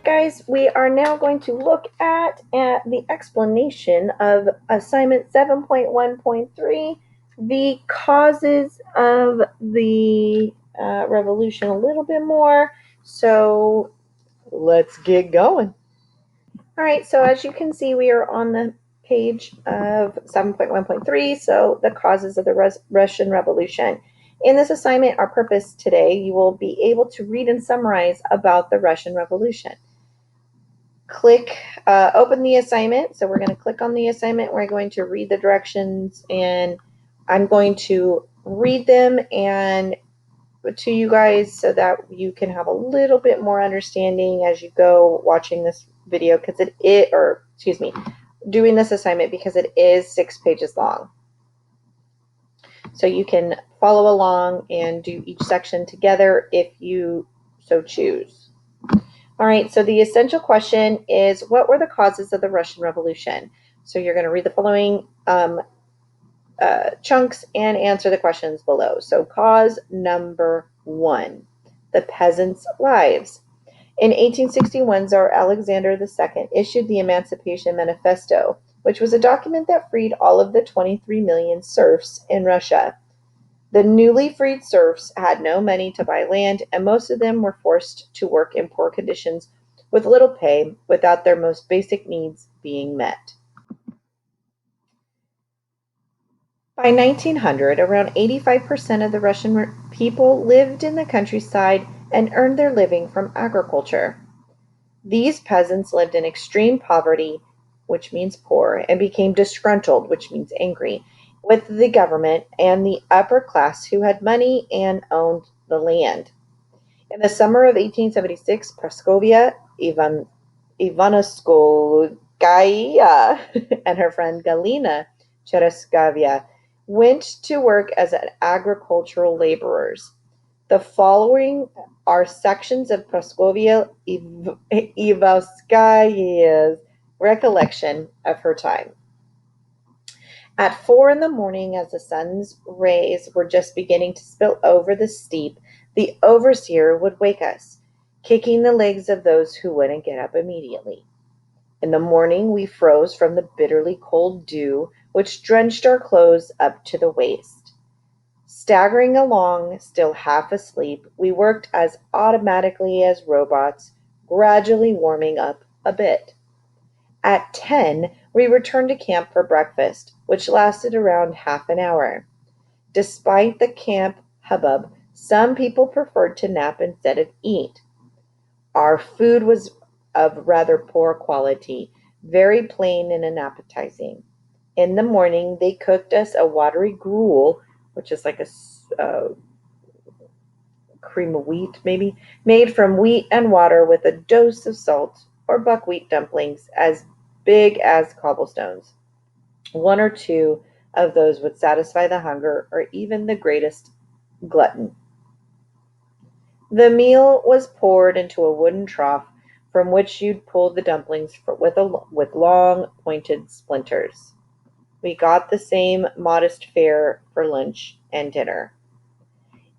guys, we are now going to look at the explanation of assignment 7.1.3, the causes of the revolution a little bit more. So let's get going. All right, so as you can see, we are on the page of 7.1.3, so the causes of the Russian Revolution. In this assignment, our purpose today, you will be able to read and summarize about the Russian Revolution. Open the assignment. So we're going to click on the assignment. We're going to read the directions, and I'm going to read them and to you guys so that you can have a little bit more understanding as you go watching this video, because doing this assignment, because it is 6 pages long. So you can follow along and do each section together if you so choose. All right, so the essential question is, what were the causes of the Russian Revolution? So you're going to read the following chunks and answer the questions below. So cause number 1, the peasants' lives. In 1861, Tsar Alexander II issued the Emancipation Manifesto, which was a document that freed all of the 23 million serfs in Russia. The newly freed serfs had no money to buy land, and most of them were forced to work in poor conditions with little pay, without their most basic needs being met. By 1900, around 85% of the Russian people lived in the countryside and earned their living from agriculture. These peasants lived in extreme poverty, which means poor, and became disgruntled, which means angry, with the government and the upper class who had money and owned the land. In the summer of 1876, Praskovia Ivanovskaya and her friend Galina Chereskavia went to work as agricultural laborers. The following are sections of Praskovia Ivanovskaya's recollection of her time. At 4 in the morning, as the sun's rays were just beginning to spill over the steep, the overseer would wake us, kicking the legs of those who wouldn't get up immediately. In the morning, we froze from the bitterly cold dew, which drenched our clothes up to the waist. Staggering along, still half asleep, we worked as automatically as robots, gradually warming up a bit. At 10, we returned to camp for breakfast, which lasted around half an hour. Despite the camp hubbub, some people preferred to nap instead of eat. Our food was of rather poor quality, very plain and unappetizing. In the morning, they cooked us a watery gruel, which is like a cream of wheat, maybe, made from wheat and water with a dose of salt, or buckwheat dumplings as big as cobblestones. 1 or 2 of those would satisfy the hunger or even the greatest glutton. The meal was poured into a wooden trough from which you'd pull the dumplings with long, pointed splinters. We got the same modest fare for lunch and dinner.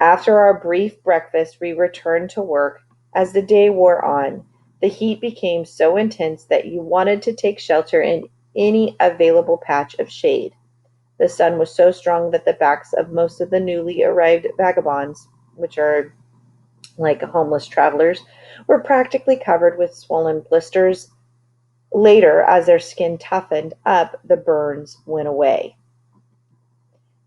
After our brief breakfast, we returned to work. As the day wore on, the heat became so intense that you wanted to take shelter in any available patch of shade. The sun was so strong that the backs of most of the newly arrived vagabonds, which are like homeless travelers, were practically covered with swollen blisters. Later, as their skin toughened up, the burns went away.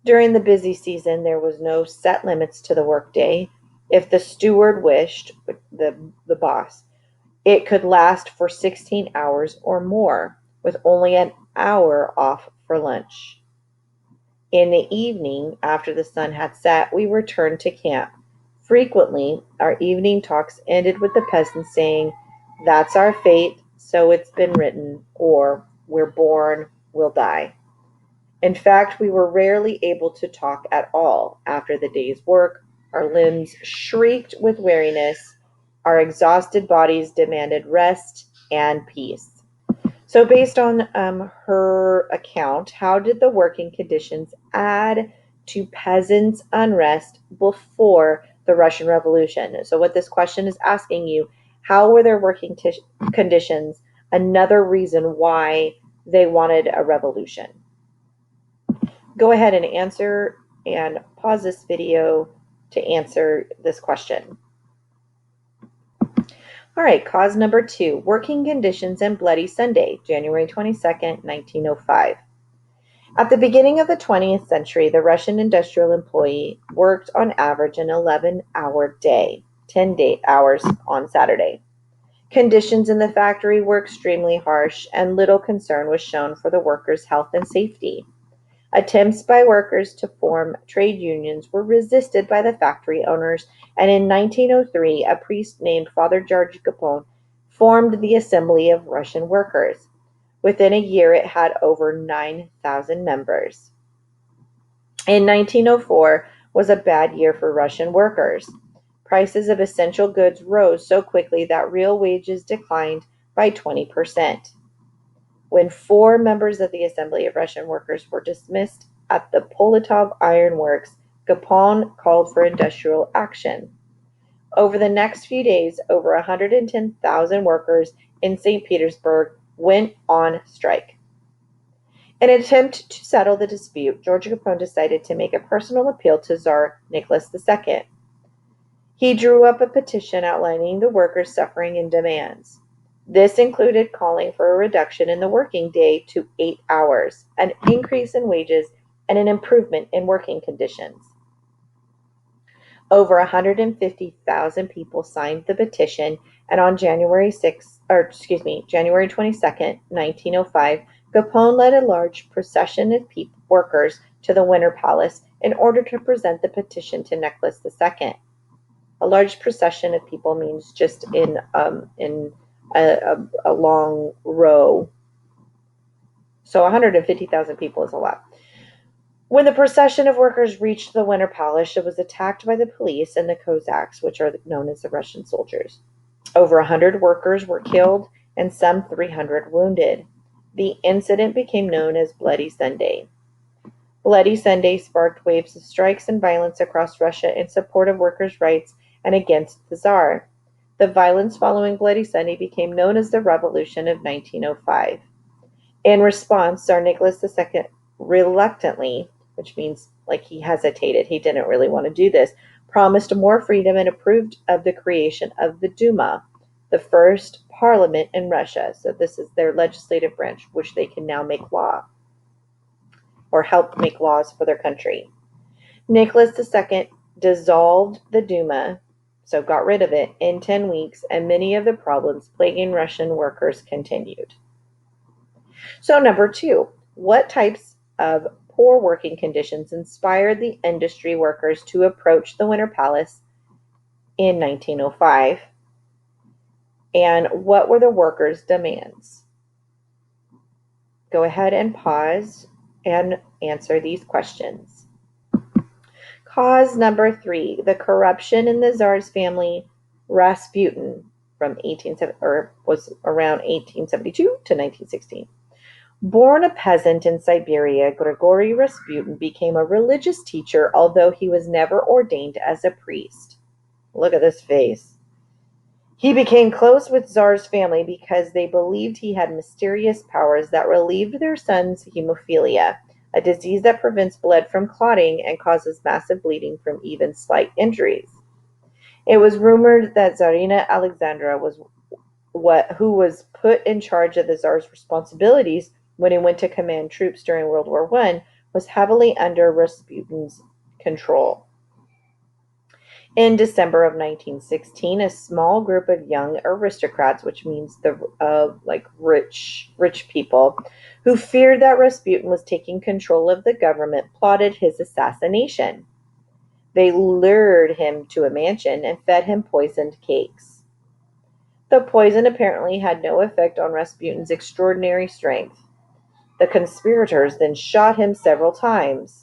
During the busy season, there was no set limits to the workday. If the steward wished, the boss, it could last for 16 hours or more, with only an hour off for lunch. In the evening, after the sun had set, we returned to camp. Frequently, our evening talks ended with the peasants saying, "That's our fate, so it's been written," or "We're born, we'll die." In fact, we were rarely able to talk at all after the day's work. Our limbs shrieked with weariness. Our exhausted bodies demanded rest and peace. So based on her account, how did the working conditions add to peasants' unrest before the Russian Revolution? So what this question is asking you, How were their working conditions? Another reason why they wanted a revolution. Go ahead and answer and pause this video to answer this question. All right, cause number 2, working conditions and Bloody Sunday, January 22nd, 1905. At the beginning of the 20th century, the Russian industrial employee worked on average an 11-hour day, 10 hours on Saturday. Conditions in the factory were extremely harsh, and little concern was shown for the workers' health and safety. Attempts by workers to form trade unions were resisted by the factory owners, and in 1903, a priest named Father George Gapon formed the Assembly of Russian Workers. Within a year, it had over 9,000 members. In 1904 was a bad year for Russian workers. Prices of essential goods rose so quickly that real wages declined by 20%. When 4 members of the Assembly of Russian Workers were dismissed at the Poltava Iron Works, Gapon called for industrial action. Over the next few days, over 110,000 workers in St. Petersburg went on strike. In an attempt to settle the dispute, George Gapon decided to make a personal appeal to Tsar Nicholas II. He drew up a petition outlining the workers' suffering and demands. This included calling for a reduction in the working day to 8 hours, an increase in wages, and an improvement in working conditions. Over 150,000 people signed the petition, and on January 22nd, 1905, Gapon led a large procession of workers to the Winter Palace in order to present the petition to Nicholas II. A large procession of people means just in a long row. So 150,000 people is a lot. When the procession of workers reached the Winter Palace, it was attacked by the police and the Cossacks, which are known as the Russian soldiers. Over 100 workers were killed and some 300 wounded. The incident became known as Bloody Sunday. Bloody Sunday sparked waves of strikes and violence across Russia in support of workers' rights and against the Tsar. The violence following Bloody Sunday became known as the Revolution of 1905. In response, Tsar Nicholas II reluctantly, which means like he hesitated, he didn't really want to do this, promised more freedom and approved of the creation of the Duma, the first parliament in Russia. So this is their legislative branch, which they can now make law or help make laws for their country. Nicholas II dissolved the Duma, so got rid of it, in 10 weeks, and many of the problems plaguing Russian workers continued. So number 2, what types of poor working conditions inspired the industry workers to approach the Winter Palace in 1905? And what were the workers' demands? Go ahead and pause and answer these questions. Cause number 3, the corruption in the Tsar's family, Rasputin, was around 1872 to 1916. Born a peasant in Siberia, Grigory Rasputin became a religious teacher, although he was never ordained as a priest. Look at this face. He became close with Tsar's family because they believed he had mysterious powers that relieved their son's hemophilia, a disease that prevents blood from clotting and causes massive bleeding from even slight injuries. It was rumored that Tsarina Alexandra who was put in charge of the Tsar's responsibilities when he went to command troops during World War I, was heavily under Rasputin's control. In December of 1916, a small group of young aristocrats, which means the rich people, who feared that Rasputin was taking control of the government, plotted his assassination. They lured him to a mansion and fed him poisoned cakes. The poison apparently had no effect on Rasputin's extraordinary strength. The conspirators then shot him several times.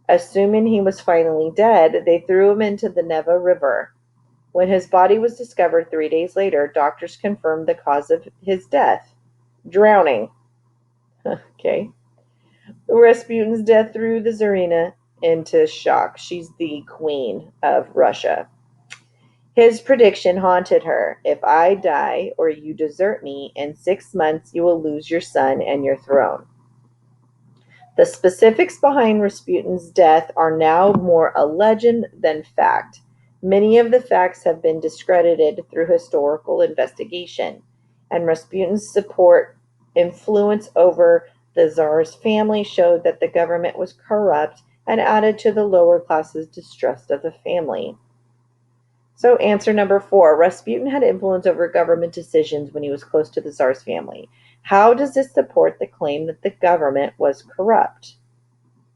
Assuming he was finally dead, they threw him into the Neva River. When his body was discovered 3 days later, doctors confirmed the cause of his death: drowning. Okay. Rasputin's death threw the Tsarina into shock. She's the queen of Russia. His prediction haunted her: "If I die or you desert me, in 6 months you will lose your son and your throne." The specifics behind Rasputin's death are now more a legend than fact. Many of the facts have been discredited through historical investigation, and Rasputin's support influence over the Tsar's family showed that the government was corrupt and added to the lower classes' distrust of the family. So, answer number 4: Rasputin had influence over government decisions when he was close to the Tsar's family. How does this support the claim that the government was corrupt?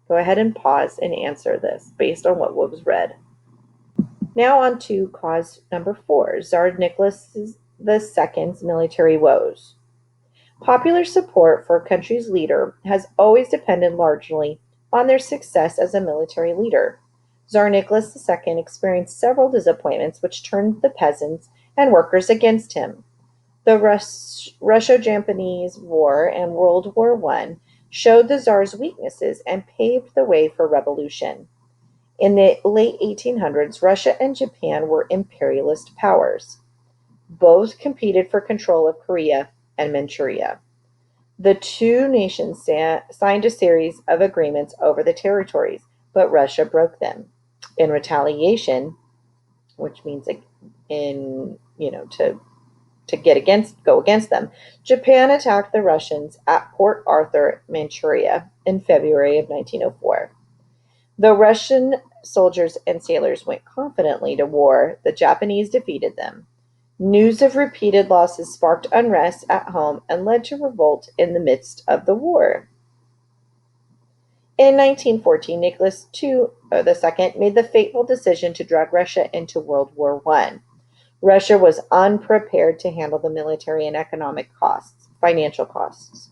Go ahead and pause and answer this based on what was read. Now on to cause number 4: Tsar Nicholas II's military woes. Popular support for a country's leader has always depended largely on their success as a military leader. Tsar Nicholas II experienced several disappointments which turned the peasants and workers against him. The Russo-Japanese War and World War I showed the Tsar's weaknesses and paved the way for revolution. In the late 1800s, Russia and Japan were imperialist powers. Both competed for control of Korea and Manchuria. The two nations signed a series of agreements over the territories, but Russia broke them. In retaliation, which means to go against them, Japan attacked the Russians at Port Arthur, Manchuria, in February of 1904. Though Russian soldiers and sailors went confidently to war, the Japanese defeated them. News of repeated losses sparked unrest at home and led to revolt in the midst of the war. In 1914, Nicholas II made the fateful decision to drag Russia into World War I. Russia was unprepared to handle the military and financial costs.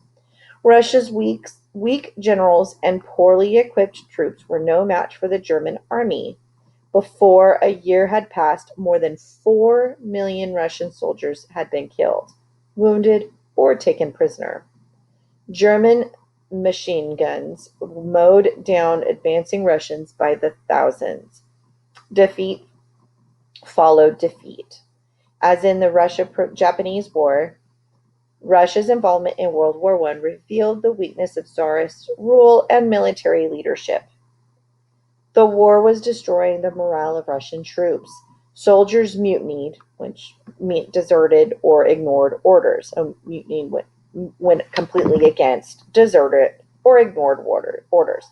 Russia's weak generals and poorly equipped troops were no match for the German army. Before a year had passed, more than 4 million Russian soldiers had been killed, wounded, or taken prisoner. German machine guns mowed down advancing Russians by the thousands. Defeat followed defeat. As in the Russo-Japanese War, Russia's involvement in World War I revealed the weakness of Tsarist rule and military leadership. The war was destroying the morale of Russian troops. Soldiers mutinied, which deserted or ignored orders. Mutiny went completely against, deserted, or ignored orders.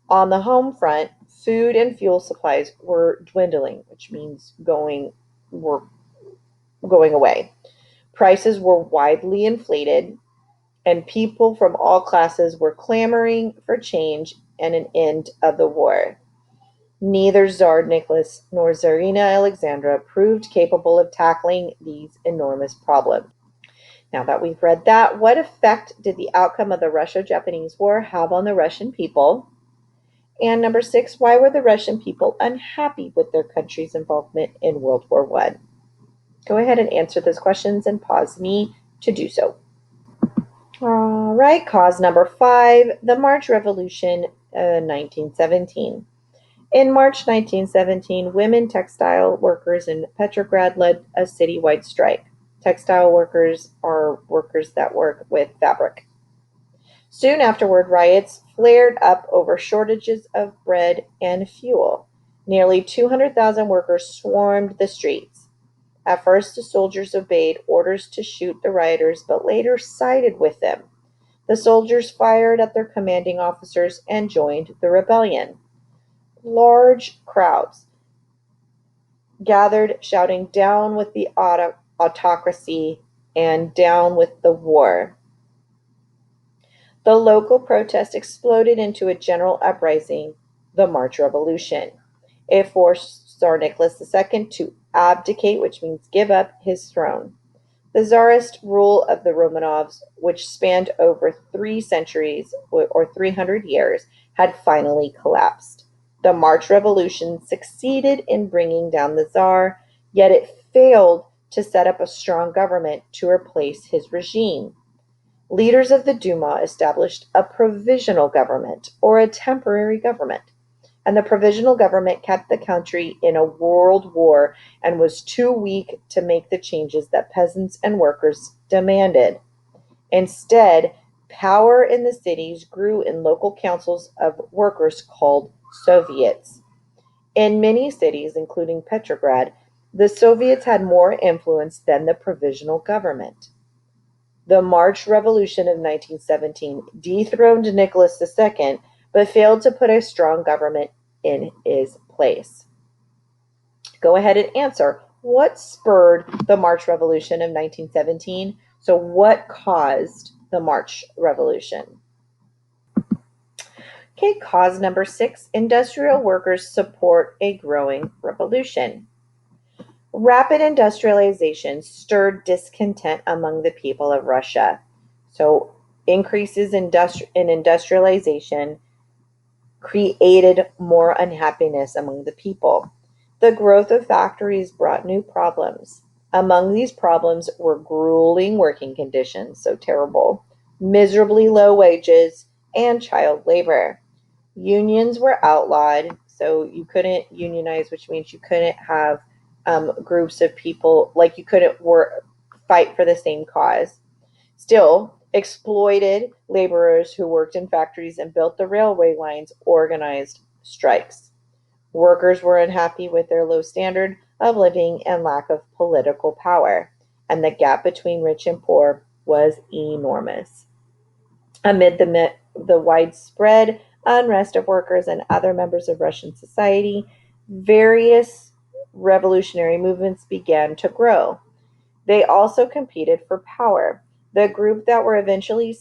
On the home front, food and fuel supplies were dwindling, which means going away. Prices were widely inflated, and people from all classes were clamoring for change and an end of the war. Neither Tsar Nicholas nor Tsarina Alexandra proved capable of tackling these enormous problems. Now that we've read that, what effect did the outcome of the Russo-Japanese War have on the Russian people? And number 6, why were the Russian people unhappy with their country's involvement in World War I? Go ahead and answer those questions and pause me to do so. All right, cause number 5, the March Revolution, 1917. In March 1917, women textile workers in Petrograd led a citywide strike. Textile workers are workers that work with fabric. Soon afterward, riots flared up over shortages of bread and fuel. Nearly 200,000 workers swarmed the streets. At first, the soldiers obeyed orders to shoot the rioters, but later sided with them. The soldiers fired at their commanding officers and joined the rebellion. Large crowds gathered, shouting, "Down with the autocracy and down with the war." The local protest exploded into a general uprising, the March Revolution. It forced Tsar Nicholas II to abdicate, which means give up his throne. The Tsarist rule of the Romanovs, which spanned over 3 centuries or 300 years, had finally collapsed. The March Revolution succeeded in bringing down the Tsar, yet it failed to set up a strong government to replace his regime. Leaders of the Duma established a provisional government, or a temporary government. and the provisional government kept the country in a world war and was too weak to make the changes that peasants and workers demanded. Instead, power in the cities grew in local councils of workers called Soviets. In many cities, including Petrograd, the Soviets had more influence than the provisional government. The March Revolution of 1917 dethroned Nicholas II, but failed to put a strong government in his place. Go ahead and answer. What spurred the March Revolution of 1917? So, what caused the March Revolution? Okay, cause number 6, industrial workers support a growing revolution. Rapid industrialization stirred discontent among the people of Russia. So, increases in industrialization created more unhappiness among the people. The growth of factories brought new problems. Among these problems were grueling working conditions, so terrible, miserably low wages, and child labor. Unions were outlawed, so you couldn't unionize, which means you couldn't have groups of people, like you couldn't fight for the same cause. Still, exploited laborers who worked in factories and built the railway lines organized strikes. Workers were unhappy with their low standard of living and lack of political power, and the gap between rich and poor was enormous. Amid the widespread unrest of workers and other members of Russian society, various revolutionary movements began to grow. They also competed for power. The group that would eventually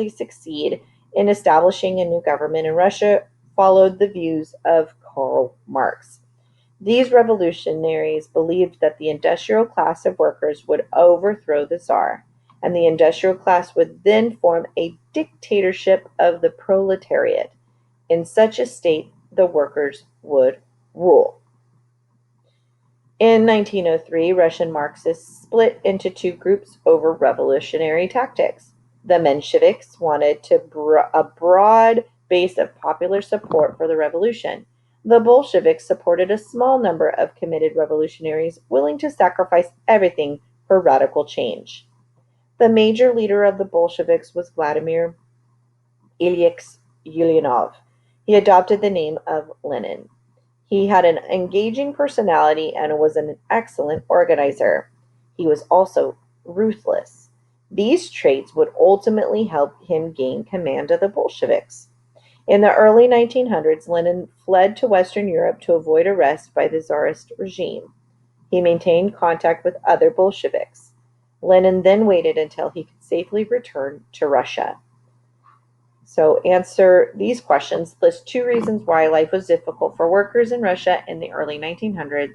succeed in establishing a new government in Russia followed the views of Karl Marx. These revolutionaries believed that the industrial class of workers would overthrow the Tsar, and the industrial class would then form a dictatorship of the proletariat. In such a state, the workers would rule. In 1903, Russian Marxists split into two groups over revolutionary tactics. The Mensheviks wanted a broad base of popular support for the revolution. The Bolsheviks supported a small number of committed revolutionaries willing to sacrifice everything for radical change. The major leader of the Bolsheviks was Vladimir Ilyich Ulyanov. He adopted the name of Lenin. He had an engaging personality and was an excellent organizer. He was also ruthless. These traits would ultimately help him gain command of the Bolsheviks. In the early 1900s, Lenin fled to Western Europe to avoid arrest by the Tsarist regime. He maintained contact with other Bolsheviks. Lenin then waited until he could safely return to Russia. So answer these questions. List 2 reasons why life was difficult for workers in Russia in the early 1900s,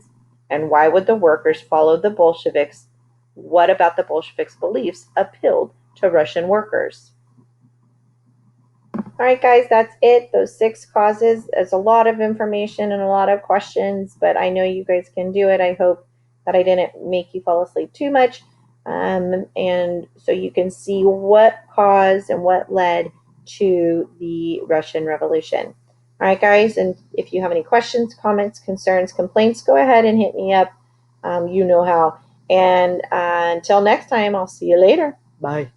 and why would the workers follow the Bolsheviks? What about the Bolsheviks' beliefs appealed to Russian workers? All right, guys, that's it. Those 6 causes. There's a lot of information and a lot of questions, but I know you guys can do it. I hope that I didn't make you fall asleep too much. And so you can see what caused and what led to the Russian Revolution. All right, guys, and if you have any questions, comments, concerns, complaints, go ahead and hit me up. You know how. And until next time, I'll see you later. Bye.